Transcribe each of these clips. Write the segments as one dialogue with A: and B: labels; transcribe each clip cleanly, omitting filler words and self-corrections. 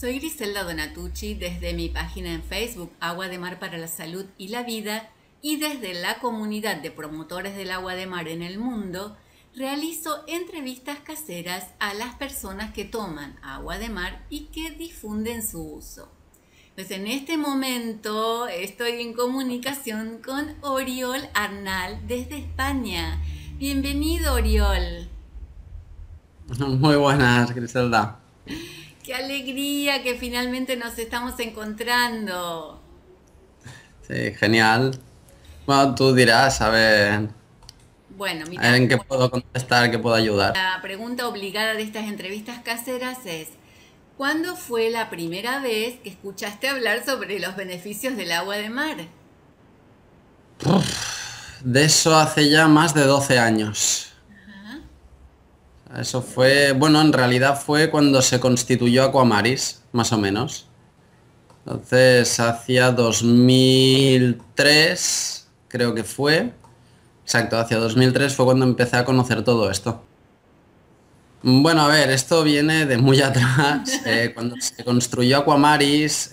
A: Soy Griselda Donatucci desde mi página en Facebook Agua de Mar para la Salud y la Vida y desde la comunidad de promotores del agua de mar en el mundo realizo entrevistas caseras a las personas que toman agua de mar y que difunden su uso. Pues en este momento estoy en comunicación con Oriol Arnal desde España. Bienvenido, Oriol.
B: Muy buenas, Griselda.
A: Qué alegría que finalmente nos estamos encontrando.
B: Sí, genial. Bueno, tú dirás,
A: Bueno,
B: a ver
A: mira,
B: en qué puedo contestar, qué puedo ayudar.
A: la pregunta obligada de estas entrevistas caseras es, ¿cuándo fue la primera vez que escuchaste hablar sobre los beneficios del agua de mar?
B: De eso hace ya más de 12 años.
A: Ajá.
B: Eso fue, bueno, en realidad fue cuando se constituyó Aquamaris, más o menos. Entonces, hacia 2003, creo que fue. Exacto, hacia 2003 fue cuando empecé a conocer todo esto. Bueno, a ver, esto viene de muy atrás. Cuando se construyó Aquamaris,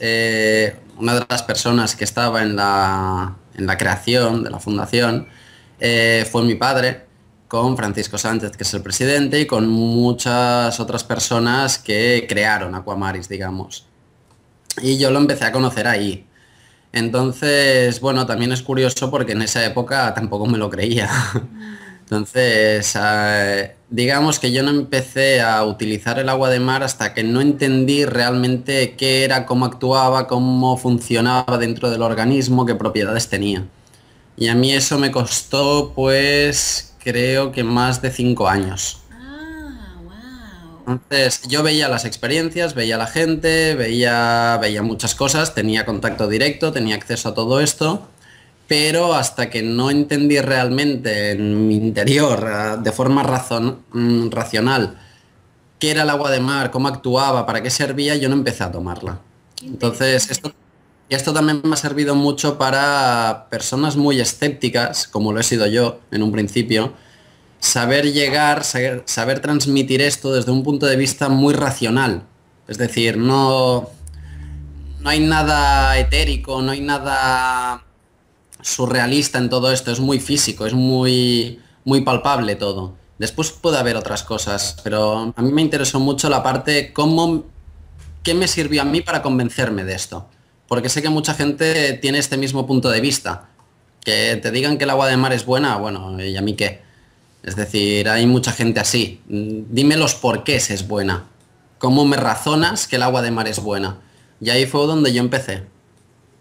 B: una de las personas que estaba en la creación de la fundación fue mi padre, con Francisco Sánchez, que es el presidente, y con muchas otras personas que crearon Aquamaris, digamos. Y yo lo empecé a conocer ahí. Entonces, bueno, también es curioso porque en esa época tampoco me lo creía. Entonces, digamos que yo no empecé a utilizar el agua de mar hasta que no entendí realmente qué era, cómo actuaba, cómo funcionaba dentro del organismo, qué propiedades tenía. Y a mí eso me costó, pues, creo que más de 5 años.
A: Ah, wow.
B: Entonces, yo veía las experiencias, veía a la gente, veía muchas cosas, tenía contacto directo, tenía acceso a todo esto, pero hasta que no entendí realmente en mi interior, de forma racional, qué era el agua de mar, cómo actuaba, para qué servía, yo no empecé a tomarla.
A: Qué
B: Entonces,
A: interesante.
B: esto también me ha servido mucho para personas muy escépticas, como lo he sido yo en un principio, saber llegar, saber transmitir esto desde un punto de vista muy racional. Es decir, no hay nada etérico, no hay nada surrealista en todo esto, es muy físico, es muy palpable todo. Después puede haber otras cosas, pero a mí me interesó mucho la parte qué me sirvió a mí para convencerme de esto. Porque sé que mucha gente tiene este mismo punto de vista. Que te digan que el agua de mar es buena, bueno, ¿y a mí qué? Es decir, hay mucha gente así. Dime los porqués es buena. ¿Cómo me razonas que el agua de mar es buena? Y ahí fue donde yo empecé.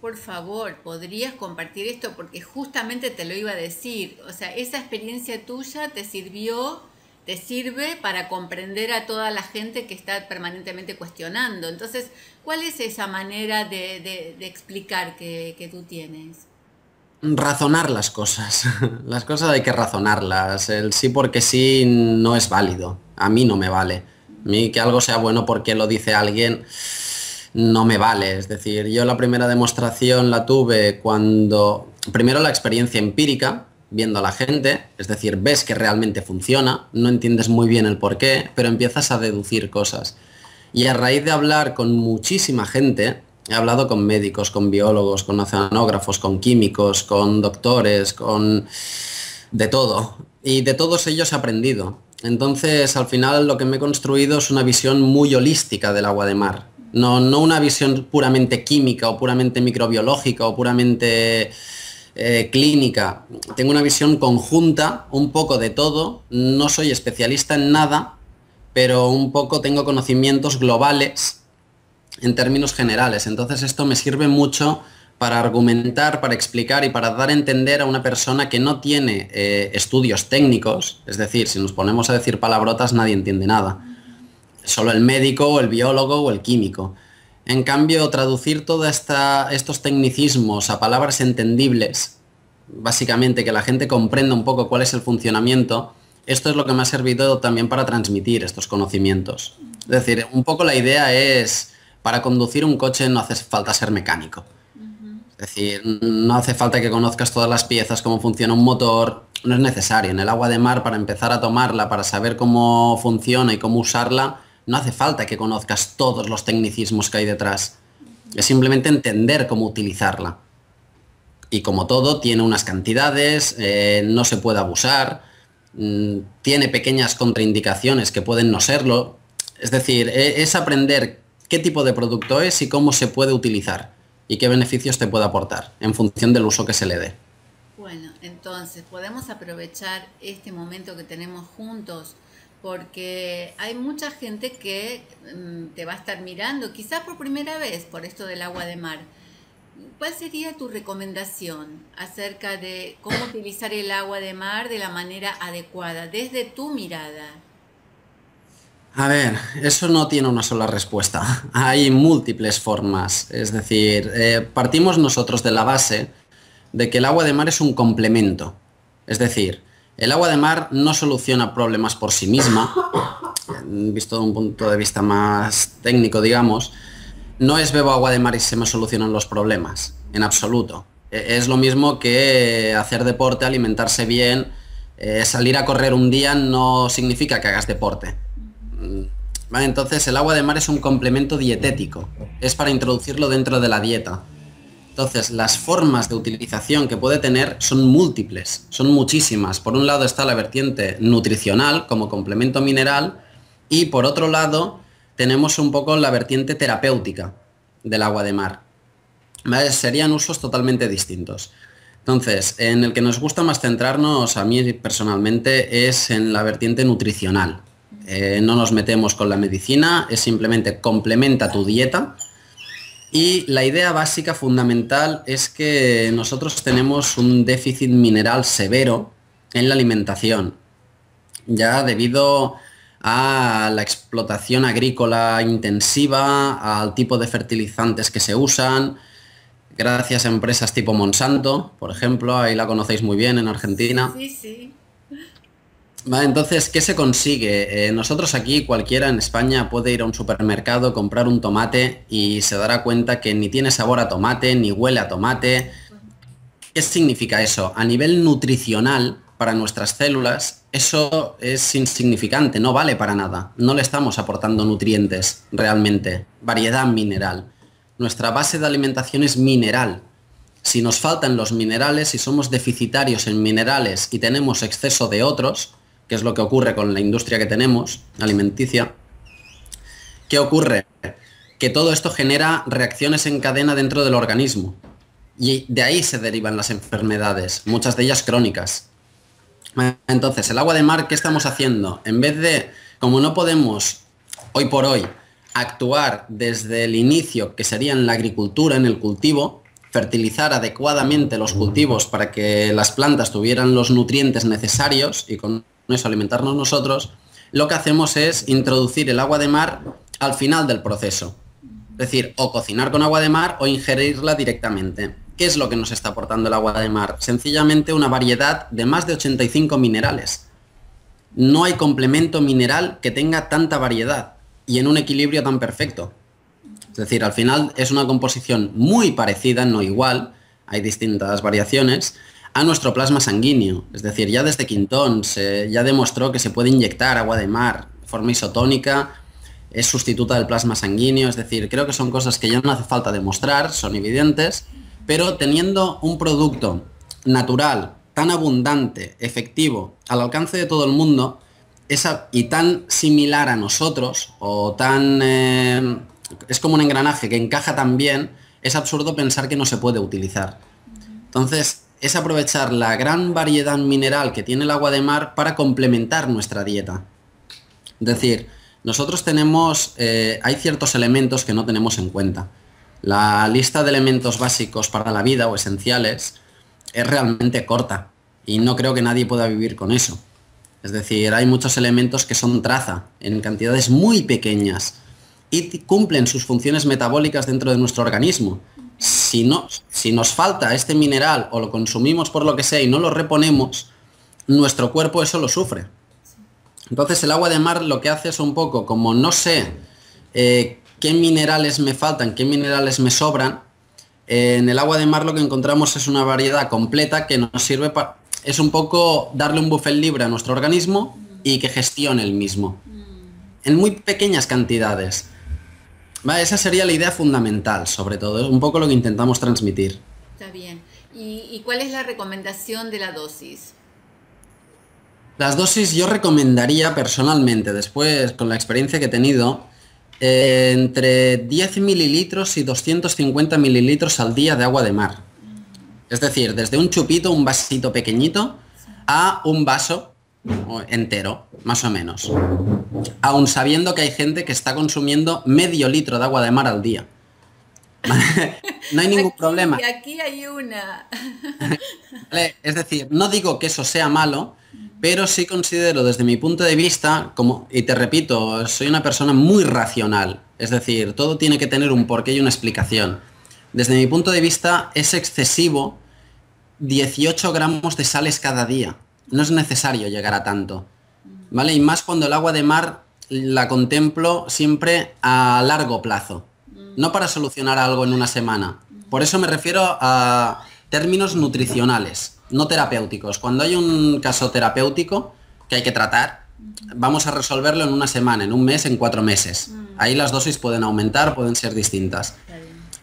A: Por favor, ¿podrías compartir esto? Porque justamente te lo iba a decir. O sea, esa experiencia tuya te sirvió, te sirve para comprender a toda la gente que está permanentemente cuestionando. Entonces, ¿cuál es esa manera de explicar que tú tienes?
B: Razonar las cosas. Las cosas hay que razonarlas. El sí porque sí no es válido. A mí no me vale. A mí que algo sea bueno porque lo dice alguien no me vale. Es decir, yo la primera demostración la tuve cuando, primero la experiencia empírica, viendo a la gente, es decir, ves que realmente funciona, no entiendes muy bien el por qué, pero empiezas a deducir cosas. Y a raíz de hablar con muchísima gente, he hablado con médicos, con biólogos, con oceanógrafos, con químicos, con doctores, con de todo. Y de todos ellos he aprendido. Entonces, al final lo que me he construido es una visión muy holística del agua de mar. No una visión puramente química o puramente microbiológica o puramente clínica. Tengo una visión conjunta, un poco de todo. No soy especialista en nada, pero un poco tengo conocimientos globales en términos generales. Entonces esto me sirve mucho para argumentar, para explicar y para dar a entender a una persona que no tiene estudios técnicos. Es decir, si nos ponemos a decir palabrotas nadie entiende nada. Solo el médico o el biólogo o el químico. En cambio, traducir todos estos tecnicismos a palabras entendibles, básicamente que la gente comprenda un poco cuál es el funcionamiento, esto es lo que me ha servido también para transmitir estos conocimientos. Es decir, un poco la idea es, para conducir un coche no hace falta ser mecánico.
A: Ujú.
B: Es decir, no hace falta que conozcas todas las piezas, cómo funciona un motor, no es necesario. En el agua de mar, para empezar a tomarla, para saber cómo funciona y cómo usarla, No hace falta que conozcas todos los tecnicismos que hay detrás. Es simplemente entender cómo utilizarla. Y como todo, tiene unas cantidades, no se puede abusar, tiene pequeñas contraindicaciones que pueden no serlo. Es decir, es aprender qué tipo de producto es y cómo se puede utilizar y qué beneficios te puede aportar en función del uso que se le dé.
A: Bueno, entonces podemos aprovechar este momento que tenemos juntos porque hay mucha gente que te va a estar mirando, quizás por primera vez, por esto del agua de mar. ¿Cuál sería tu recomendación acerca de cómo utilizar el agua de mar de la manera adecuada, desde tu mirada?
B: A ver, eso no tiene una sola respuesta. Hay múltiples formas. Es decir, partimos nosotros de la base de que el agua de mar es un complemento. Es decir, el agua de mar no soluciona problemas por sí misma, visto de un punto de vista más técnico, digamos. No es bebo agua de mar y se me solucionan los problemas, en absoluto. Es lo mismo que hacer deporte, alimentarse bien, salir a correr un día no significa que hagas deporte. Vale, entonces el agua de mar es un complemento dietético, es para introducirlo dentro de la dieta. Entonces las formas de utilización que puede tener son múltiples, son muchísimas. Por un lado está la vertiente nutricional como complemento mineral y por otro lado tenemos un poco la vertiente terapéutica del agua de mar. ¿Vale? Serían usos totalmente distintos. Entonces, en el que nos gusta más centrarnos, a mí personalmente, es en la vertiente nutricional. No nos metemos con la medicina, es simplemente complementa tu dieta. Y la idea básica fundamental es que nosotros tenemos un déficit mineral severo en la alimentación, ya debido a la explotación agrícola intensiva, al tipo de fertilizantes que se usan, gracias a empresas tipo Monsanto, por ejemplo, ahí la conocéis muy bien en Argentina.
A: Sí, sí.
B: Vale, entonces, ¿qué se consigue? Nosotros aquí, cualquiera en España puede ir a un supermercado, comprar un tomate y se dará cuenta que ni tiene sabor a tomate, ni huele a tomate. ¿Qué significa eso? A nivel nutricional, para nuestras células, eso es insignificante, no vale para nada. No le estamos aportando nutrientes realmente, variedad mineral. Nuestra base de alimentación es mineral. Si nos faltan los minerales, si somos deficitarios en minerales y tenemos exceso de otros, que es lo que ocurre con la industria que tenemos, alimenticia, ¿qué ocurre? Que todo esto genera reacciones en cadena dentro del organismo. Y de ahí se derivan las enfermedades, muchas de ellas crónicas. Entonces, el agua de mar, ¿qué estamos haciendo? En vez de, como no podemos, hoy por hoy, actuar desde el inicio, que sería en la agricultura, en el cultivo, fertilizar adecuadamente los cultivos para que las plantas tuvieran los nutrientes necesarios y con eso alimentarnos nosotros, lo que hacemos es introducir el agua de mar al final del proceso. Es decir, o cocinar con agua de mar o ingerirla directamente. ¿Qué es lo que nos está aportando el agua de mar? Sencillamente una variedad de más de 85 minerales. No hay complemento mineral que tenga tanta variedad y en un equilibrio tan perfecto. Es decir, al final es una composición muy parecida, no igual, hay distintas variaciones, a nuestro plasma sanguíneo. Es decir, ya desde Quintón ya demostró que se puede inyectar agua de mar de forma isotónica, es sustituta del plasma sanguíneo. Es decir, creo que son cosas que ya no hace falta demostrar, son evidentes, pero teniendo un producto natural, tan abundante, efectivo, al alcance de todo el mundo, y tan similar a nosotros, o tan... es como un engranaje que encaja tan bien, es absurdo pensar que no se puede utilizar. Entonces, es aprovechar la gran variedad mineral que tiene el agua de mar para complementar nuestra dieta. Es decir, nosotros tenemos, hay ciertos elementos que no tenemos en cuenta. La lista de elementos básicos para la vida o esenciales es realmente corta y no creo que nadie pueda vivir con eso. Es decir, hay muchos elementos que son traza en cantidades muy pequeñas y cumplen sus funciones metabólicas dentro de nuestro organismo. Si nos falta este mineral o lo consumimos por lo que sea y no lo reponemos, nuestro cuerpo eso lo sufre. Entonces el agua de mar lo que hace es un poco como no sé qué minerales me faltan, qué minerales me sobran, en el agua de mar lo que encontramos es una variedad completa que nos sirve para... Es un poco darle un buffet libre a nuestro organismo y que gestione el mismo. en muy pequeñas cantidades. ¿Vale? Esa sería la idea fundamental, sobre todo, es un poco lo que intentamos transmitir.
A: Está bien. ¿Y cuál es la recomendación de la dosis?
B: Las dosis yo recomendaría personalmente, después con la experiencia que he tenido, entre 10 mililitros y 250 mililitros al día de agua de mar. Es decir, desde un chupito, un vasito pequeñito, a un vaso entero, más o menos. Aun sabiendo que hay gente que está consumiendo medio litro de agua de mar al día. No hay ningún problema.
A: Y aquí hay una.
B: ¿Vale? Es decir, no digo que eso sea malo, pero sí considero desde mi punto de vista, como, y te repito, soy una persona muy racional. Es decir, todo tiene que tener un porqué y una explicación. Desde mi punto de vista es excesivo 18 gramos de sales cada día. No es necesario llegar a tanto. ¿Vale? Y más cuando el agua de mar la contemplo siempre a largo plazo. No para solucionar algo en una semana. Por eso me refiero a términos nutricionales, no terapéuticos. Cuando hay un caso terapéutico que hay que tratar, vamos a resolverlo en una semana, en un mes, en 4 meses. Ahí las dosis pueden aumentar, pueden ser distintas.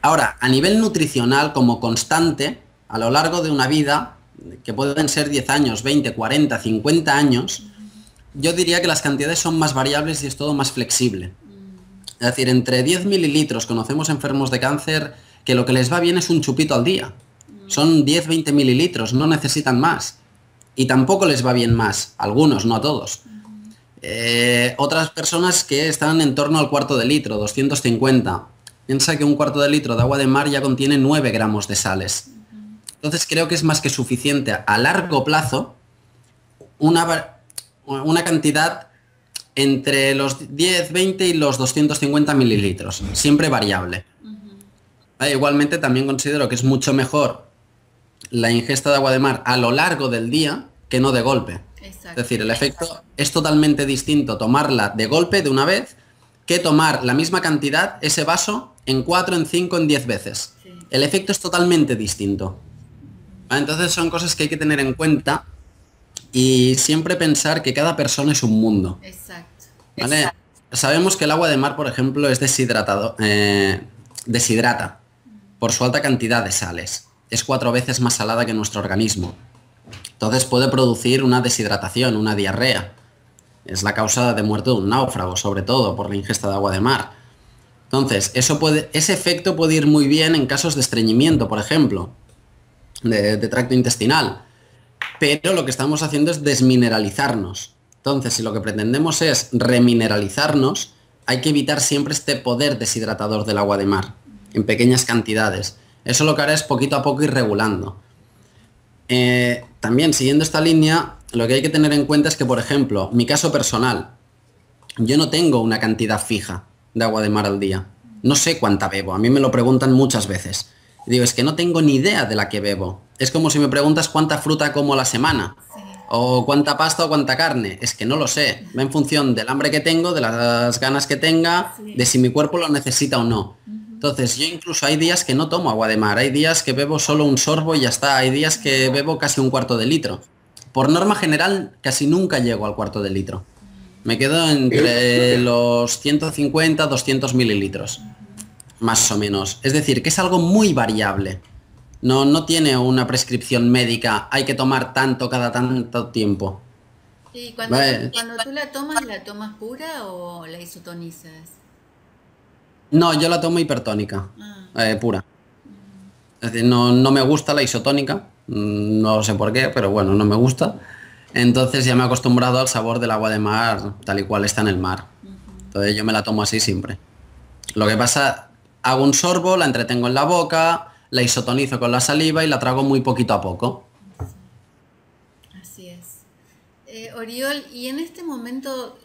B: Ahora, a nivel nutricional, como constante, a lo largo de una vida, que pueden ser 10 años, 20, 40, 50 años, yo diría que las cantidades son más variables y es todo más flexible. Es decir, entre 10 mililitros conocemos enfermos de cáncer que lo que les va bien es un chupito al día. Son 10-20 mililitros, no necesitan más. Y tampoco les va bien más, algunos, no a todos. Otras personas que están en torno al cuarto de litro, 250. Piensa que un cuarto de litro de agua de mar ya contiene 9 gramos de sales. Entonces creo que es más que suficiente a largo plazo una cantidad entre los 10, 20 y los 250 mililitros, siempre variable. Igualmente también considero que es mucho mejor la ingesta de agua de mar a lo largo del día que no de golpe. Exacto. Es decir, el efecto es totalmente distinto tomarla de golpe de una vez que tomar la misma cantidad, ese vaso, en 4, en 5, en 10 veces. Sí. El efecto es totalmente distinto. Entonces son cosas que hay que tener en cuenta y siempre pensar que cada persona es un mundo.
A: Exacto.
B: ¿Vale?
A: Exacto.
B: Sabemos que el agua de mar, por ejemplo, es deshidrata por su alta cantidad de sales. Es 4 veces más salada que nuestro organismo. Entonces puede producir una deshidratación, una diarrea. Es la causa de muerte de un náufrago, sobre todo por la ingesta de agua de mar. Entonces, ese efecto puede ir muy bien en casos de estreñimiento, por ejemplo, de tracto intestinal. Pero lo que estamos haciendo es desmineralizarnos. Entonces, si lo que pretendemos es remineralizarnos, hay que evitar siempre este poder deshidratador del agua de mar, en pequeñas cantidades. Eso lo que hará es poquito a poco ir regulando. También, siguiendo esta línea, lo que hay que tener en cuenta es que, por ejemplo, mi caso personal, yo no tengo una cantidad fija de agua de mar al día. No sé cuánta bebo, a mí me lo preguntan muchas veces. Y digo, es que no tengo ni idea de la que bebo. Es como si me preguntas cuánta fruta como a la semana. O cuánta pasta o cuánta carne. Es que no lo sé. Va en función del hambre que tengo, de las ganas que tenga, de si mi cuerpo lo necesita o no. Entonces, yo incluso hay días que no tomo agua de mar. Hay días que bebo solo un sorbo y ya está. Hay días que bebo casi un cuarto de litro. Por norma general, casi nunca llego al cuarto de litro. Me quedo entre los 150, 200 mililitros. Más o menos. Es decir, que es algo muy variable. No tiene una prescripción médica, hay que tomar tanto cada tanto tiempo.
A: ¿Y cuando tú la tomas pura o la isotonizas?
B: No, yo la tomo hipertónica, pura. Es decir, no me gusta la isotónica, no sé por qué, pero bueno, no me gusta. Entonces ya me he acostumbrado al sabor del agua de mar tal y cual está en el mar. Entonces yo me la tomo así siempre. Lo que pasa, hago un sorbo, la entretengo en la boca, la isotonizo con la saliva y la trago muy poquito a poco.
A: Así es. Oriol, y en este momento,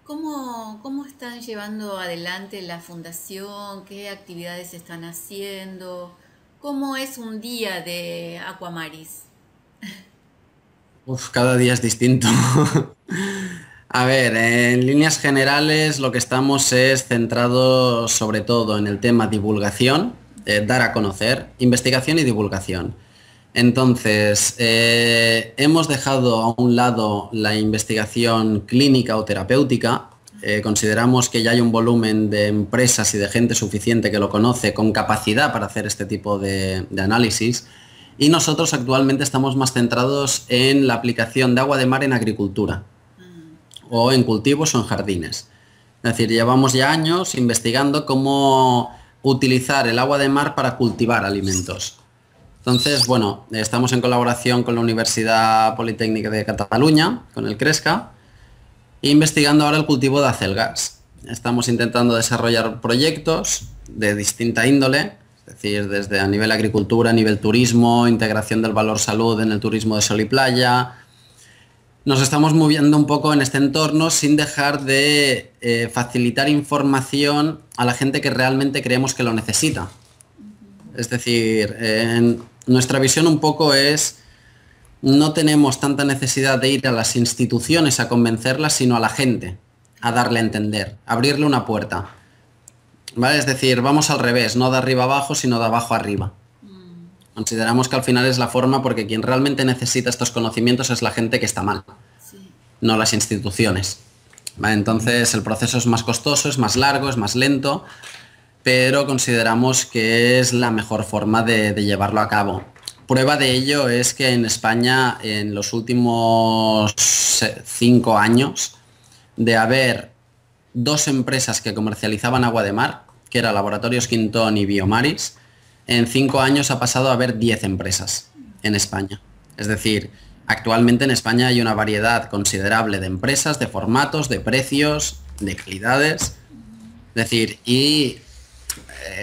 A: ¿cómo están llevando adelante la fundación? ¿Qué actividades están haciendo? ¿Cómo es un día de Aquamaris?
B: Cada día es distinto. A ver, en líneas generales lo que estamos es centrados sobre todo en el tema divulgación, dar a conocer, investigación y divulgación. Entonces, hemos dejado a un lado la investigación clínica o terapéutica Consideramos que ya hay un volumen de empresas y de gente suficiente que lo conoce con capacidad para hacer este tipo de análisis, y nosotros actualmente estamos más centrados en la aplicación de agua de mar en agricultura o en cultivos o en jardines. Es decir, llevamos ya años investigando cómo utilizar el agua de mar para cultivar alimentos. Entonces, bueno, estamos en colaboración con la Universidad Politécnica de Cataluña, con el Cresca, investigando ahora el cultivo de acelgas. Estamos intentando desarrollar proyectos de distinta índole, es decir, desde a nivel agricultura, a nivel turismo, integración del valor salud en el turismo de sol y playa. Nos estamos moviendo un poco en este entorno sin dejar de facilitar información a la gente que realmente creemos que lo necesita. Es decir, nuestra visión un poco es: no tenemos tanta necesidad de ir a las instituciones a convencerlas, sino a la gente, a darle a entender, abrirle una puerta. ¿Vale? Es decir, vamos al revés, no de arriba abajo, sino de abajo arriba. Consideramos que al final es la forma, porque quien realmente necesita estos conocimientos es la gente que está mal, no las instituciones. ¿Vale? Entonces el proceso es más costoso, es más largo, es más lento, pero consideramos que es la mejor forma de llevarlo a cabo. Prueba de ello es que en España, en los últimos 5 años, de haber 2 empresas que comercializaban agua de mar, que era Laboratorios Quintón y Biomaris, en 5 años ha pasado a haber 10 empresas en España. Es decir, actualmente en España hay una variedad considerable de empresas, de formatos, de precios, de calidades. Es decir, y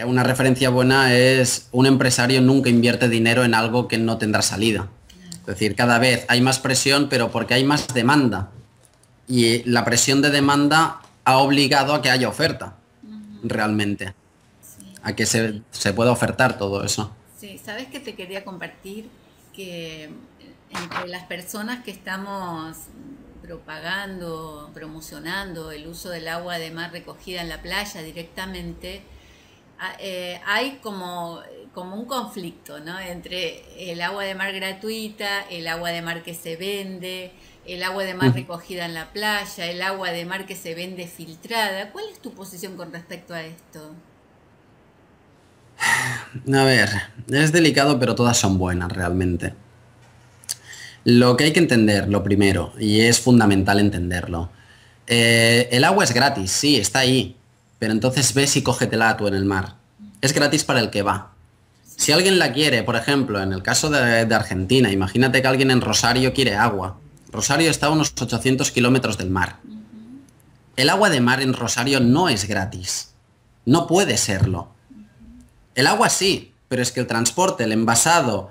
B: una referencia buena es: un empresario nunca invierte dinero en algo que no tendrá salida. Es decir, cada vez hay más presión, pero porque hay más demanda. Y la presión de demanda ha obligado a que haya oferta, realmente. A que se pueda ofertar todo eso.
A: Sí, sabes que te quería compartir que entre las personas que estamos propagando, promocionando el uso del agua de mar recogida en la playa directamente, hay como un conflicto, ¿no? Entre el agua de mar gratuita, el agua de mar que se vende, el agua de mar recogida en la playa, el agua de mar que se vende filtrada. ¿Cuál es tu posición con respecto a esto?
B: A ver, es delicado, pero todas son buenas realmente. Lo que hay que entender, lo primero, y es fundamental entenderlo, el agua es gratis, sí, está ahí, pero entonces ves y cógetela tú en el mar. Es gratis para el que va. Si alguien la quiere, por ejemplo, en el caso de Argentina, imagínate que alguien en Rosario quiere agua. Rosario está a unos 800 kilómetros del mar. El agua de mar en Rosario no es gratis. No puede serlo. El agua sí, pero es que el transporte, el envasado,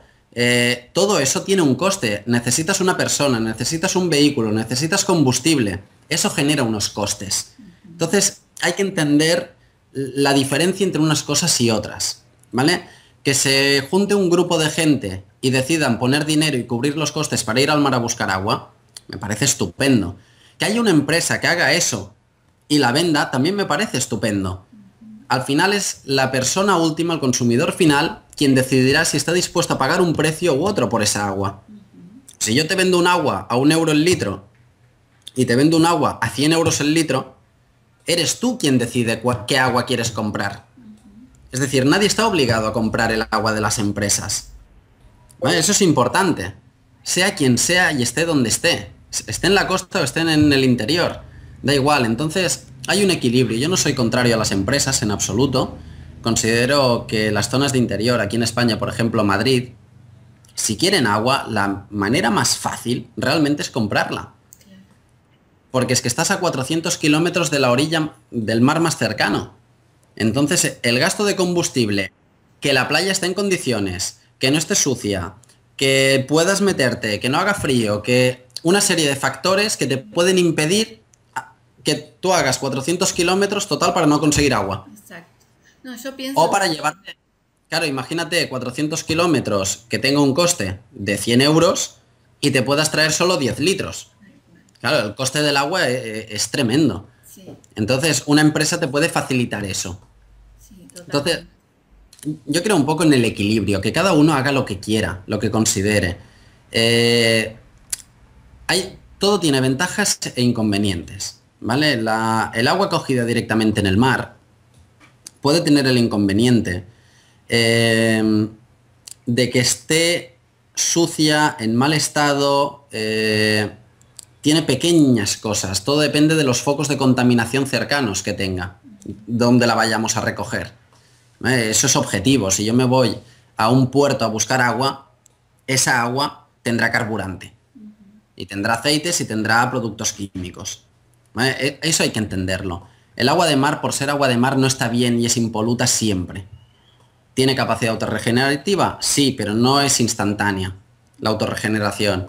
B: todo eso tiene un coste. Necesitas una persona, necesitas un vehículo, necesitas combustible. Eso genera unos costes. Entonces hay que entender la diferencia entre unas cosas y otras, ¿vale? Que se junte un grupo de gente y decidan poner dinero y cubrir los costes para ir al mar a buscar agua, me parece estupendo. Que haya una empresa que haga eso y la venda, también me parece estupendo. Al final es la persona última, el consumidor final, quien decidirá si está dispuesto a pagar un precio u otro por esa agua. Si yo te vendo un agua a 1 euro el litro y te vendo un agua a 100 euros el litro, eres tú quien decide qué agua quieres comprar. Es decir, nadie está obligado a comprar el agua de las empresas. ¿Vale? Eso es importante. Sea quien sea y esté donde esté. Esté en la costa o esté en el interior. Da igual. Entonces, hay un equilibrio. Yo no soy contrario a las empresas en absoluto. Considero que las zonas de interior, aquí en España, por ejemplo, Madrid, si quieren agua, la manera más fácil realmente es comprarla. Porque es que estás a 400 kilómetros de la orilla del mar más cercano. Entonces, el gasto de combustible, que la playa esté en condiciones, que no esté sucia, que puedas meterte, que no haga frío, que una serie de factores que te pueden impedir que tú hagas 400 kilómetros total para no conseguir agua.
A: Exacto. No, yo pienso...
B: O para llevarte... Claro, imagínate 400 kilómetros que tenga un coste de 100 euros y te puedas traer solo 10 litros. Claro, el coste del agua es tremendo. Sí. Entonces, una empresa te puede facilitar eso. Sí, entonces, yo creo un poco en el equilibrio, que cada uno haga lo que quiera, lo que considere. Todo tiene ventajas e inconvenientes. ¿vale? El agua cogida directamente en el mar puede tener el inconveniente de que esté sucia, en mal estado, tiene pequeñas cosas, todo depende de los focos de contaminación cercanos que tenga, donde la vayamos a recoger. Eso es objetivo. Si yo me voy a un puerto a buscar agua, esa agua tendrá carburante y tendrá aceites y tendrá productos químicos. Eso hay que entenderlo. El agua de mar, por ser agua de mar, no está bien y es impoluta siempre. ¿Tiene capacidad autorregenerativa? Sí, pero no es instantánea la autorregeneración.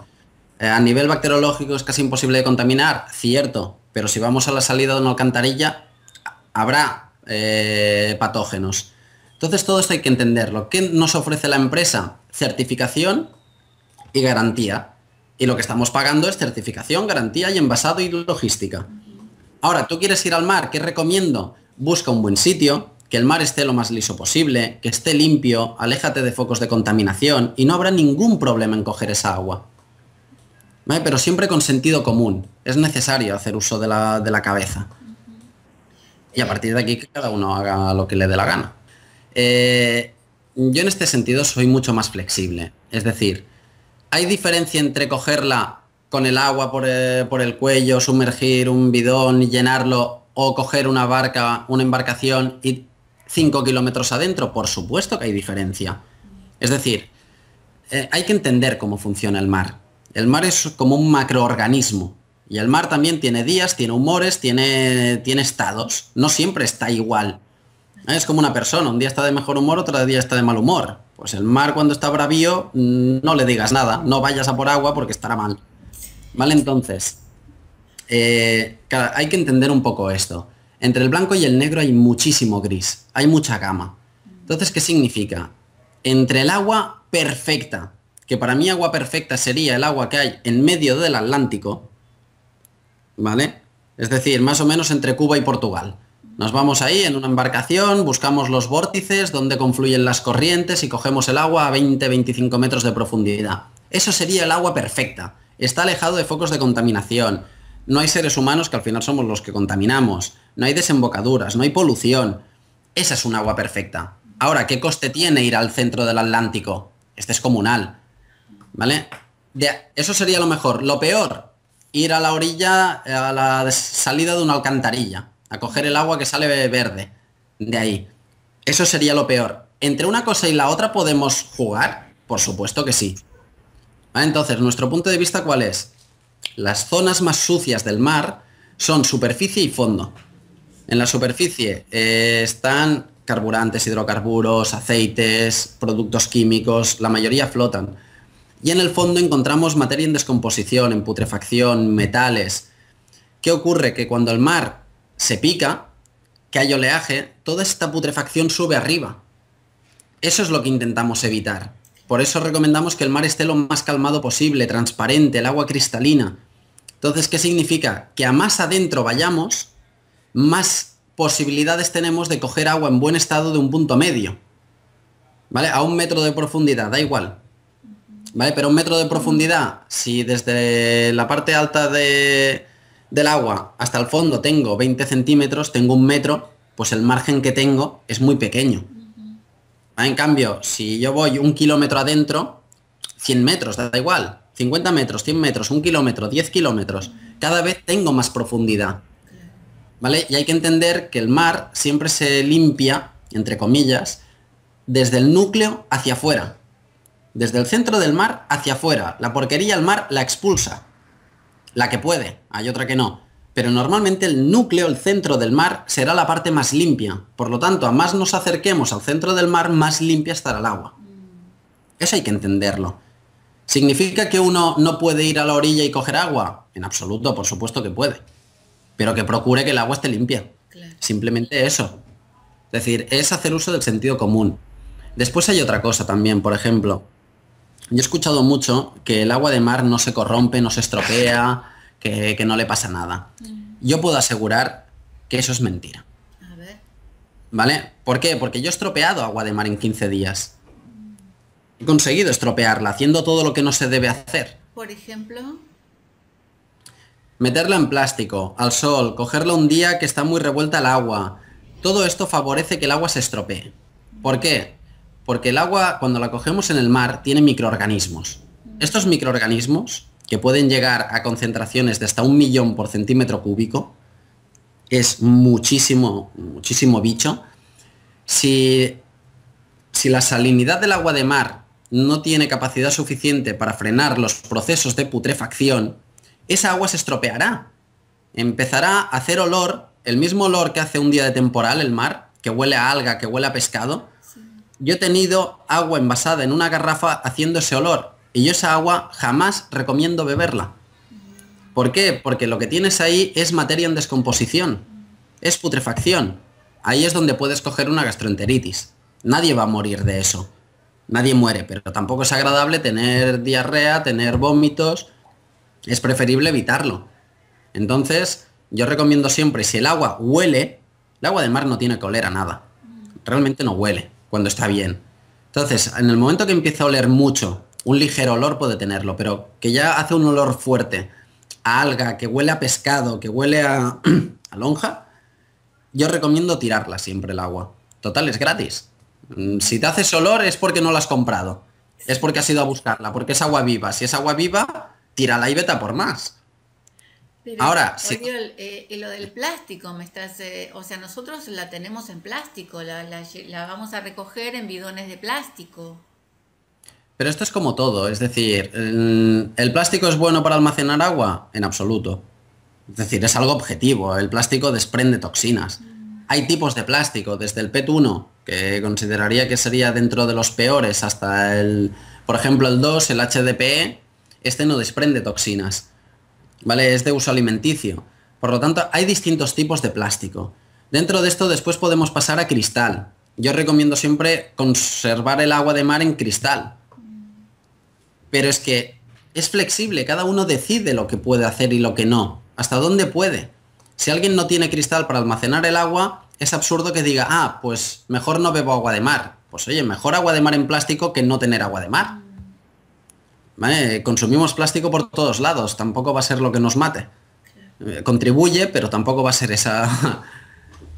B: A nivel bacteriológico es casi imposible de contaminar, cierto, pero si vamos a la salida de una alcantarilla habrá patógenos. Entonces todo esto hay que entenderlo. ¿Qué nos ofrece la empresa? Certificación y garantía. Y lo que estamos pagando es certificación, garantía y envasado y logística. Ahora, ¿tú quieres ir al mar? ¿Qué recomiendo? Busca un buen sitio, que el mar esté lo más liso posible, que esté limpio, aléjate de focos de contaminación y no habrá ningún problema en coger esa agua. ¿Vale? Pero siempre con sentido común. Es necesario hacer uso de la cabeza. Y a partir de aquí que cada uno haga lo que le dé la gana. Yo en este sentido soy mucho más flexible. Es decir, ¿hay diferencia entre cogerla con el agua por el cuello, sumergir un bidón y llenarlo, o coger una barca, una embarcación y 5 kilómetros adentro? Por supuesto que hay diferencia. Es decir, hay que entender cómo funciona el mar. El mar es como un macroorganismo. Y el mar también tiene días, tiene humores, tiene estados. No siempre está igual. Es como una persona, un día está de mejor humor, otro día está de mal humor. Pues el mar cuando está bravío, no le digas nada, no vayas a por agua porque estará mal. ¿Vale? Entonces, hay que entender un poco esto. Entre el blanco y el negro hay muchísimo gris, hay mucha gama. Entonces, ¿qué significa? Entre el agua perfecta, que para mí agua perfecta sería el agua que hay en medio del Atlántico, ¿vale? Es decir, más o menos entre Cuba y Portugal. Nos vamos ahí en una embarcación, buscamos los vórtices donde confluyen las corrientes y cogemos el agua a 20-25 metros de profundidad. Eso sería el agua perfecta. Está alejado de focos de contaminación. No hay seres humanos, que al final somos los que contaminamos. No hay desembocaduras, no hay polución. Esa es un agua perfecta. Ahora, ¿qué coste tiene ir al centro del Atlántico? Este es comunal, ¿vale? Eso sería lo mejor. Lo peor, ir a la orilla, a la salida de una alcantarilla, a coger el agua que sale verde de ahí. Eso sería lo peor. ¿Entre una cosa y la otra podemos jugar? Por supuesto que sí. ¿Vale? Entonces, nuestro punto de vista, ¿cuál es? Las zonas más sucias del mar son superficie y fondo. En la superficie están carburantes, hidrocarburos, aceites, productos químicos, la mayoría flotan. Y en el fondo encontramos materia en descomposición, en putrefacción, metales. ¿Qué ocurre? Que cuando el mar se pica, que hay oleaje, toda esta putrefacción sube arriba. Eso es lo que intentamos evitar. Por eso recomendamos que el mar esté lo más calmado posible, transparente, el agua cristalina. Entonces, ¿qué significa? Que a más adentro vayamos, más posibilidades tenemos de coger agua en buen estado de un punto medio. ¿Vale? A 1 metro de profundidad, da igual. ¿Vale? Pero 1 metro de profundidad, si desde la parte alta del agua hasta el fondo tengo 20 centímetros, tengo 1 metro, pues el margen que tengo es muy pequeño. ¿Vale? En cambio, si yo voy 1 kilómetro adentro, 100 metros, da igual, 50 metros, 100 metros, 1 kilómetro, 10 kilómetros, cada vez tengo más profundidad. ¿Vale? Y hay que entender que el mar siempre se limpia, entre comillas, desde el núcleo hacia afuera. Desde el centro del mar hacia afuera. La porquería el mar la expulsa. La que puede, hay otra que no. Pero normalmente el núcleo, el centro del mar, será la parte más limpia. Por lo tanto, a más nos acerquemos al centro del mar, más limpia estará el agua. Eso hay que entenderlo. ¿Significa que uno no puede ir a la orilla y coger agua? En absoluto, por supuesto que puede. Pero que procure que el agua esté limpia. Claro. Simplemente eso. Es decir, es hacer uso del sentido común. Después hay otra cosa también, por ejemplo. Yo he escuchado mucho que el agua de mar no se corrompe, no se estropea, que no le pasa nada. Yo puedo asegurar que eso es mentira.
A: A ver.
B: ¿Vale? ¿Por qué? Porque yo he estropeado agua de mar en 15 días. He conseguido estropearla, haciendo todo lo que no se debe hacer.
A: Por ejemplo...
B: meterla en plástico, al sol, cogerla un día que está muy revuelta el agua, todo esto favorece que el agua se estropee. ¿Por qué? Porque el agua, cuando la cogemos en el mar, tiene microorganismos. Estos microorganismos, que pueden llegar a concentraciones de hasta 1.000.000 por centímetro cúbico, es muchísimo, muchísimo bicho. Si la salinidad del agua de mar no tiene capacidad suficiente para frenar los procesos de putrefacción, esa agua se estropeará. Empezará a hacer olor, el mismo olor que hace un día de temporal el mar, que huele a alga, que huele a pescado. Yo he tenido agua envasada en una garrafa haciendo ese olor, y yo esa agua jamás recomiendo beberla. ¿Por qué? Porque lo que tienes ahí es materia en descomposición, es putrefacción. Ahí es donde puedes coger una gastroenteritis. Nadie va a morir de eso. Nadie muere, pero tampoco es agradable tener diarrea, tener vómitos. Es preferible evitarlo. Entonces, yo recomiendo siempre, si el agua huele, el agua de mar no tiene que oler a nada. Realmente no huele cuando está bien. Entonces, en el momento que empieza a oler mucho, un ligero olor puede tenerlo, pero que ya hace un olor fuerte a alga, que huele a pescado, que huele a lonja, yo recomiendo tirarla siempre el agua. Total, es gratis. Si te haces olor es porque no la has comprado. Es porque has ido a buscarla, porque es agua viva. Si es agua viva, tírala y vete a por más.
A: Pero,
B: Ahora, si...
A: oye, lo del plástico, o sea, nosotros la tenemos en plástico, la vamos a recoger en bidones de plástico.
B: Pero esto es como todo, es decir, ¿el plástico es bueno para almacenar agua? En absoluto. Es decir, es algo objetivo, el plástico desprende toxinas. Hay tipos de plástico, desde el PET1, que consideraría que sería dentro de los peores, hasta por ejemplo, el 2, el HDPE, este no desprende toxinas, ¿vale? Es de uso alimenticio. Por lo tanto, hay distintos tipos de plástico. Dentro de esto después podemos pasar a cristal. Yo recomiendo siempre conservar el agua de mar en cristal. Pero es que es flexible, cada uno decide lo que puede hacer y lo que no. ¿Hasta dónde puede? Si alguien no tiene cristal para almacenar el agua, es absurdo que diga, ah, pues mejor no bebo agua de mar. Pues oye, mejor agua de mar en plástico que no tener agua de mar. ¿Vale? Consumimos plástico por todos lados, tampoco va a ser lo que nos mate. Contribuye, pero tampoco va a ser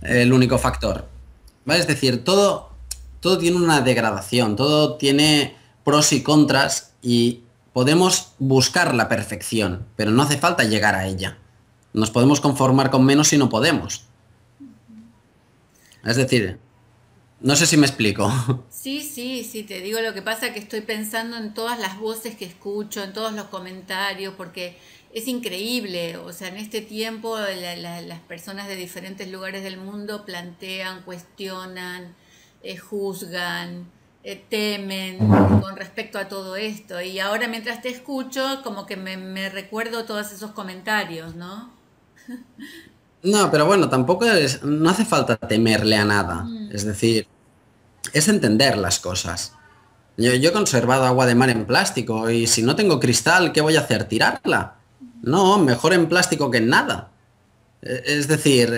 B: el único factor. ¿Vale? Es decir, todo tiene una degradación, todo tiene pros y contras y podemos buscar la perfección, pero no hace falta llegar a ella. Nos podemos conformar con menos si no podemos. Es decir, no sé si me explico.
A: Sí, te digo, lo que pasa que estoy pensando en todas las voces que escucho, en todos los comentarios, porque es increíble, o sea, en este tiempo las personas de diferentes lugares del mundo plantean, cuestionan, juzgan, temen con respecto a todo esto. Y ahora mientras te escucho, como que me recuerdo todos esos comentarios, ¿no?
B: No, pero bueno, no hace falta temerle a nada. Es decir, es entender las cosas. Yo he conservado agua de mar en plástico y si no tengo cristal, ¿qué voy a hacer? ¿Tirarla? No, mejor en plástico que en nada. Es decir,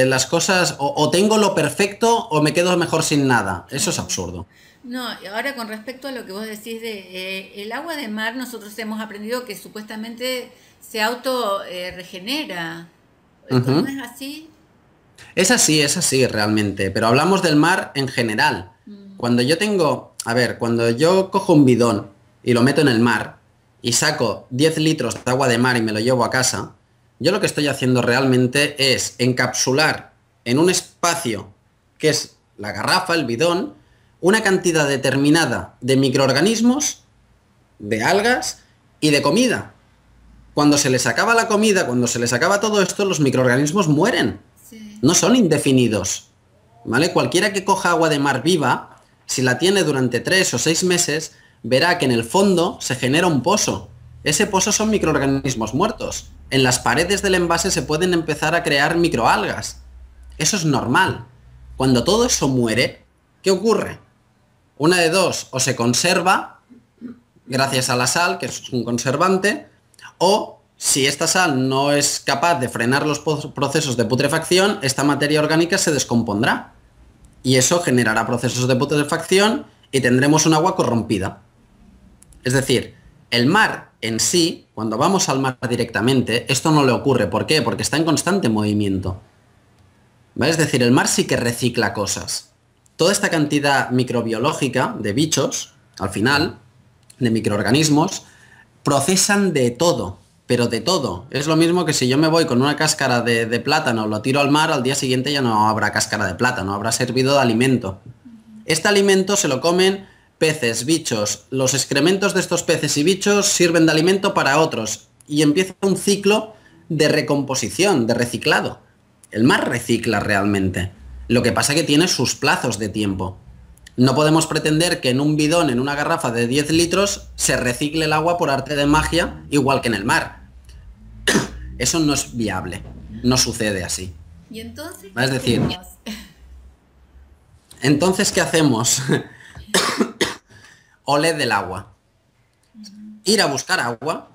B: las cosas o tengo lo perfecto o me quedo mejor sin nada. Eso es absurdo.
A: No, y ahora con respecto a lo que vos decís de el agua de mar, nosotros hemos aprendido que supuestamente se auto regenera. ¿Cómo
B: Ujú.
A: es así?
B: Es así realmente, pero hablamos del mar en general. Cuando yo cojo un bidón y lo meto en el mar y saco 10 litros de agua de mar y me lo llevo a casa, yo lo que estoy haciendo realmente es encapsular en un espacio que es la garrafa, el bidón, una cantidad determinada de microorganismos, de algas y de comida. Cuando se les acaba la comida, cuando se les acaba todo esto, los microorganismos mueren.
A: Sí.
B: No son indefinidos. ¿Vale? Cualquiera que coja agua de mar viva, si la tiene durante 3 o 6 meses, verá que en el fondo se genera un pozo. Ese pozo son microorganismos muertos. En las paredes del envase se pueden empezar a crear microalgas. Eso es normal. Cuando todo eso muere, ¿qué ocurre? Una de dos, o se conserva gracias a la sal, que es un conservante, o si esta sal no es capaz de frenar los procesos de putrefacción, esta materia orgánica se descompondrá. Y eso generará procesos de putrefacción y tendremos un agua corrompida. Es decir, el mar en sí, cuando vamos al mar directamente, esto no le ocurre. ¿Por qué? Porque está en constante movimiento. ¿Vale? Es decir, el mar sí que recicla cosas. Toda esta cantidad microbiológica de bichos, al final, de microorganismos, procesan de todo, pero de todo. Es lo mismo que si yo me voy con una cáscara de plátano, lo tiro al mar, al día siguiente ya no habrá cáscara de plátano, habrá servido de alimento. Este alimento se lo comen peces, bichos. Los excrementos de estos peces y bichos sirven de alimento para otros. Y empieza un ciclo de recomposición, de reciclado. El mar recicla realmente. Lo que pasa es que tiene sus plazos de tiempo. No podemos pretender que en un bidón, en una garrafa de 10 litros, se recicle el agua por arte de magia, igual que en el mar. Eso no es viable. No sucede así.
A: Y entonces,
B: es decir, entonces, ¿qué hacemos? Oled del agua. Ir a buscar agua,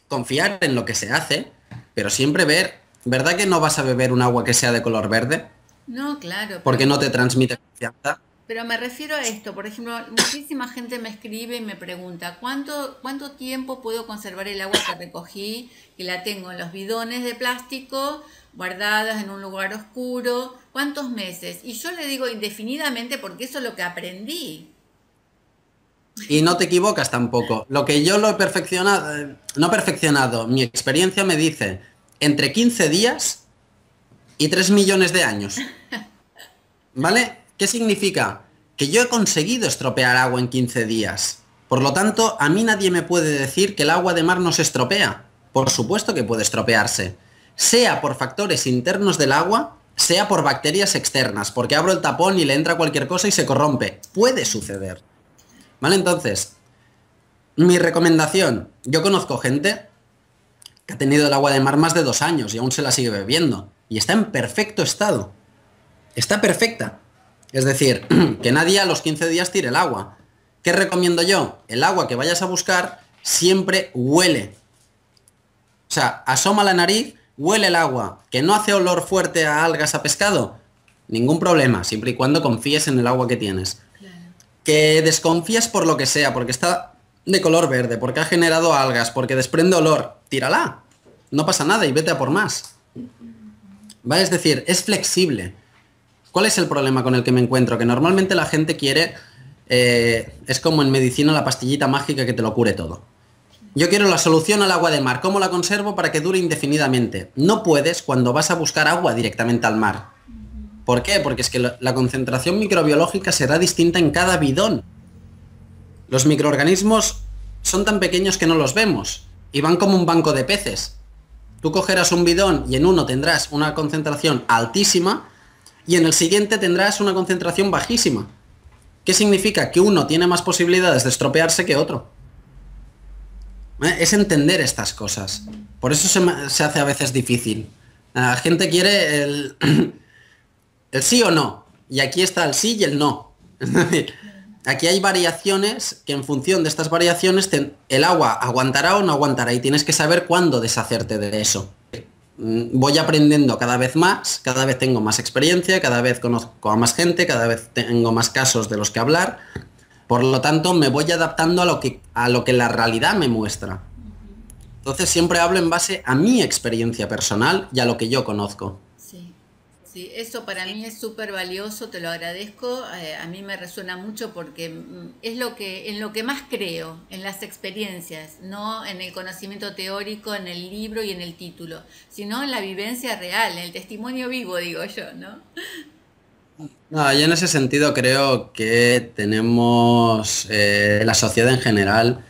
B: confiar en lo que se hace, pero siempre ver, ¿verdad que no vas a beber un agua que sea de color verde?
A: No, claro.
B: Porque no te transmite confianza.
A: Pero me refiero a esto, por ejemplo, muchísima gente me escribe y me pregunta, ¿cuánto tiempo puedo conservar el agua que recogí, que la tengo en los bidones de plástico, guardadas en un lugar oscuro? ¿Cuántos meses? Y yo le digo indefinidamente porque eso es lo que aprendí.
B: Y no te equivocas tampoco. Lo que yo lo he perfeccionado, no perfeccionado, mi experiencia me dice entre 15 días y 3 millones de años. ¿Vale? ¿Qué significa? Que yo he conseguido estropear agua en 15 días. Por lo tanto, a mí nadie me puede decir que el agua de mar no se estropea. Por supuesto que puede estropearse. Sea por factores internos del agua, sea por bacterias externas, porque abro el tapón y le entra cualquier cosa y se corrompe. Puede suceder. ¿Vale? Entonces, mi recomendación, yo conozco gente que ha tenido el agua de mar más de 2 años y aún se la sigue bebiendo. Y está en perfecto estado. Está perfecta. Es decir, que nadie a los 15 días tire el agua. ¿Qué recomiendo yo? El agua que vayas a buscar siempre huele. O sea, asoma la nariz, huele el agua. ¿Que no hace olor fuerte a algas, a pescado? Ningún problema, siempre y cuando confíes en el agua que tienes. Claro. Que desconfíes por lo que sea, porque está de color verde, porque ha generado algas, porque desprende olor, tírala. No pasa nada y vete a por más. ¿Vale? Es decir, es flexible. ¿Cuál es el problema con el que me encuentro? Que normalmente la gente quiere, es como en medicina la pastillita mágica que te lo cure todo. Yo quiero la solución al agua de mar. ¿Cómo la conservo para que dure indefinidamente? No puedes cuando vas a buscar agua directamente al mar. ¿Por qué? Porque es que la concentración microbiológica será distinta en cada bidón. Los microorganismos son tan pequeños que no los vemos y van como un banco de peces. Tú cogerás un bidón y en uno tendrás una concentración altísima y en el siguiente tendrás una concentración bajísima. ¿Qué significa? Que uno tiene más posibilidades de estropearse que otro. Es entender estas cosas. Por eso se hace a veces difícil. La gente quiere el sí o no. Y aquí está el sí y el no. Es decir, aquí hay variaciones que en función de estas variaciones el agua aguantará o no aguantará y tienes que saber cuándo deshacerte de eso. Voy aprendiendo cada vez más, cada vez tengo más experiencia, cada vez conozco a más gente, cada vez tengo más casos de los que hablar. Por lo tanto, me voy adaptando a lo que la realidad me muestra. Entonces siempre hablo en base a mi experiencia personal y a lo que yo conozco.
A: Sí, eso para mí es súper valioso, te lo agradezco, a mí me resuena mucho porque es en lo que más creo, en las experiencias, no en el conocimiento teórico, en el libro y en el título, sino en la vivencia real, en el testimonio vivo, digo yo, ¿no?
B: No, yo en ese sentido creo que tenemos, la sociedad en general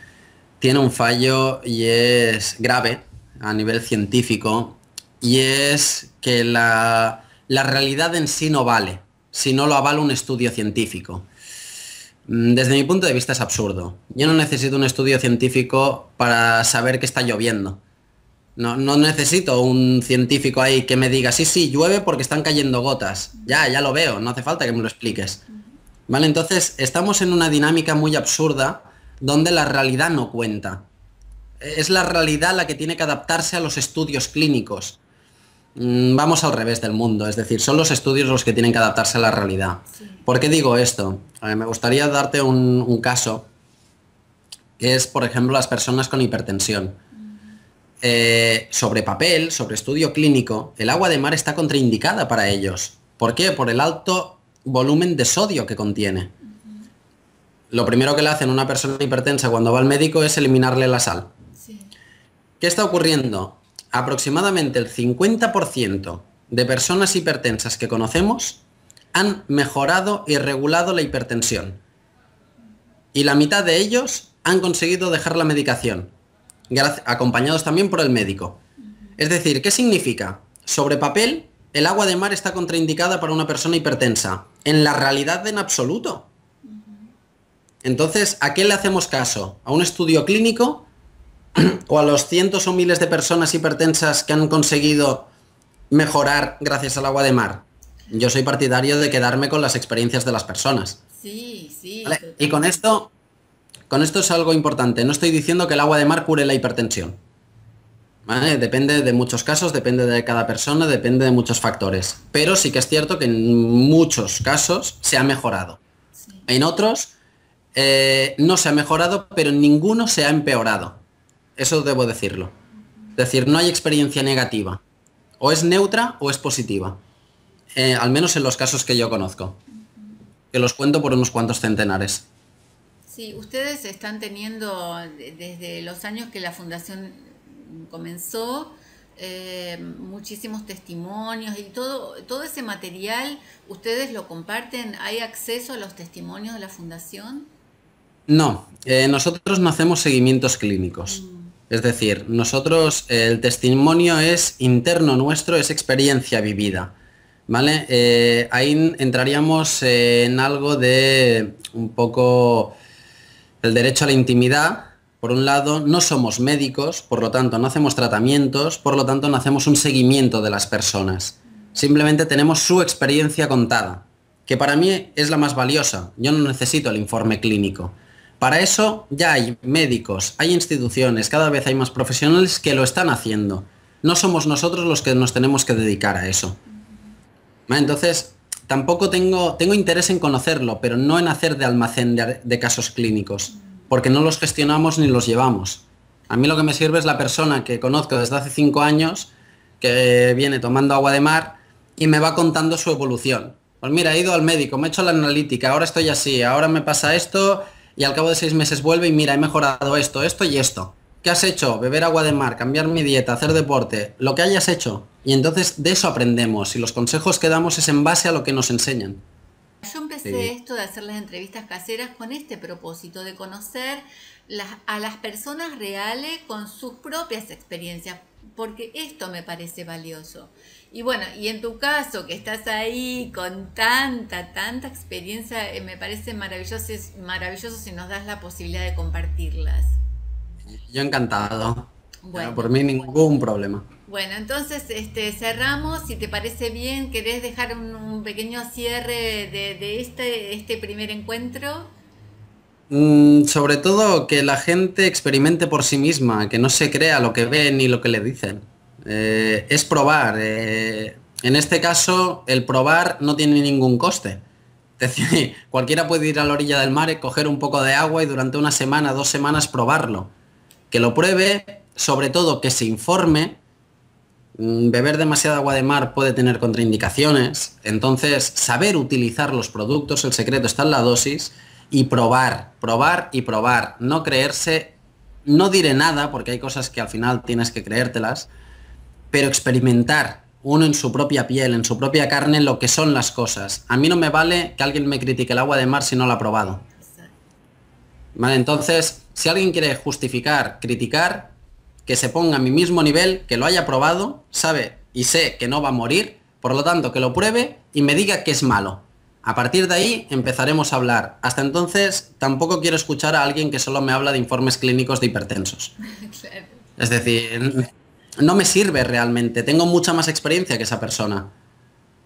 B: tiene un fallo y es grave a nivel científico y es que la realidad en sí no vale, si no lo avala un estudio científico. Desde mi punto de vista es absurdo. Yo no necesito un estudio científico para saber que está lloviendo. No necesito un científico ahí que me diga, sí, llueve porque están cayendo gotas. Ya lo veo, no hace falta que me lo expliques. ¿Vale? Entonces, estamos en una dinámica muy absurda donde la realidad no cuenta. Es la realidad la que tiene que adaptarse a los estudios clínicos. Vamos al revés del mundo, es decir, son los estudios los que tienen que adaptarse a la realidad. Sí. ¿Por qué digo esto? Me gustaría darte un caso que es, por ejemplo, las personas con hipertensión. Sobre papel, sobre estudio clínico, el agua de mar está contraindicada para ellos. ¿Por qué? Por el alto volumen de sodio que contiene. Lo primero que le hacen a una persona hipertensa cuando va al médico es eliminarle la sal.
A: Sí.
B: ¿Qué está ocurriendo? Aproximadamente el 50% de personas hipertensas que conocemos han mejorado y regulado la hipertensión. Y la mitad de ellos han conseguido dejar la medicación, acompañados también por el médico. Es decir, ¿qué significa? Sobre papel, el agua de mar está contraindicada para una persona hipertensa. En la realidad, en absoluto. Entonces, ¿a qué le hacemos caso? ¿A un estudio clínico o a los cientos o miles de personas hipertensas que han conseguido mejorar gracias al agua de mar? Yo soy partidario de quedarme con las experiencias de las personas.
A: Sí, sí.
B: ¿Vale? Y con esto es algo importante. No estoy diciendo que el agua de mar cure la hipertensión. ¿Vale? Depende de muchos casos, depende de cada persona, depende de muchos factores. Pero sí que es cierto que en muchos casos se ha mejorado.
A: Sí.
B: En otros no se ha mejorado, pero en ninguno se ha empeorado. Eso debo decirlo. Es decir, no hay experiencia negativa. O es neutra o es positiva. Al menos en los casos que yo conozco. Que los cuento por unos cuantos centenares.
A: Sí, ustedes están teniendo desde los años que la fundación comenzó muchísimos testimonios y todo ese material, ¿ustedes lo comparten? ¿Hay acceso a los testimonios de la fundación?
B: No, nosotros no hacemos seguimientos clínicos. Es decir, nosotros el testimonio es interno nuestro, es experiencia vivida. ¿Vale? Ahí entraríamos en algo de un poco el derecho a la intimidad. Por un lado, no somos médicos, por lo tanto no hacemos tratamientos, por lo tanto no hacemos un seguimiento de las personas. Simplemente tenemos su experiencia contada, que para mí es la más valiosa. Yo no necesito el informe clínico. Para eso ya hay médicos, hay instituciones, cada vez hay más profesionales que lo están haciendo. No somos nosotros los que nos tenemos que dedicar a eso. Entonces, tampoco tengo interés en conocerlo, pero no en hacer de almacén de casos clínicos, porque no los gestionamos ni los llevamos. A mí lo que me sirve es la persona que conozco desde hace 5 años, que viene tomando agua de mar y me va contando su evolución. Pues mira, he ido al médico, me he hecho la analítica, ahora estoy así, ahora me pasa esto, y al cabo de 6 meses vuelve y mira, he mejorado esto, esto y esto. ¿Qué has hecho? Beber agua de mar, cambiar mi dieta, hacer deporte, lo que hayas hecho. Y entonces de eso aprendemos y los consejos que damos es en base a lo que nos enseñan.
A: Yo empecé esto de hacer las entrevistas caseras con este propósito de conocer a las personas reales con sus propias experiencias, porque esto me parece valioso. Y bueno, y en tu caso, que estás ahí con tanta experiencia, me parece maravilloso si nos das la posibilidad de compartirlas.
B: Yo encantado.
A: Bueno,
B: Por mí ningún problema.
A: bueno, entonces cerramos. Si te parece bien, ¿querés dejar un pequeño cierre de este primer encuentro?
B: Sobre todo que la gente experimente por sí misma, que no se crea lo que ve ni lo que le dicen. Es probar. En este caso, el probar no tiene ningún coste. Es decir, cualquiera puede ir a la orilla del mar y coger un poco de agua y durante 1 semana, 2 semanas probarlo. Que lo pruebe, sobre todo que se informe. Beber demasiada agua de mar puede tener contraindicaciones. Entonces, saber utilizar los productos, el secreto está en la dosis. Y probar y probar. No creerse, no diré nada, porque hay cosas que al final tienes que creértelas, pero experimentar uno en su propia piel, en su propia carne, lo que son las cosas. A mí no me vale que alguien me critique el agua de mar si no lo ha probado. Vale, entonces, si alguien quiere justificar, criticar, que se ponga a mi mismo nivel, que lo haya probado, sabe y sé que no va a morir, por lo tanto, que lo pruebe y me diga que es malo. A partir de ahí empezaremos a hablar. Hasta entonces tampoco quiero escuchar a alguien que solo me habla de informes clínicos de hipertensos.
A: Claro.
B: Es decir, no me sirve realmente. Tengo mucha más experiencia que esa persona.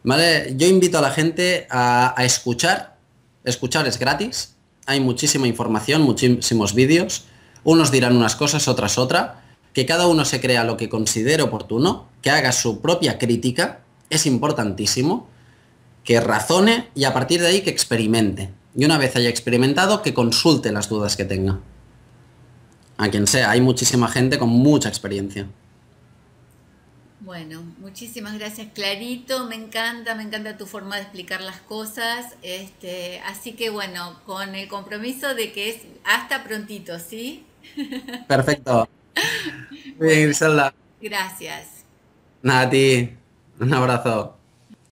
B: ¿Vale? Yo invito a la gente a escuchar. Escuchar es gratis. Hay muchísima información, muchísimos vídeos. Unos dirán unas cosas, otras otra. Que cada uno se crea lo que considere oportuno. Que haga su propia crítica. Es importantísimo. Que razone y a partir de ahí que experimente. Y una vez haya experimentado, que consulte las dudas que tenga. a quien sea. Hay muchísima gente con mucha experiencia.
A: Bueno, muchísimas gracias, Clarito. Me encanta tu forma de explicar las cosas. Así que bueno, con el compromiso de que es hasta prontito, ¿sí?
B: Perfecto. Muy bien,
A: Bueno,
B: Griselda.
A: gracias.
B: Nada, a ti. Un abrazo.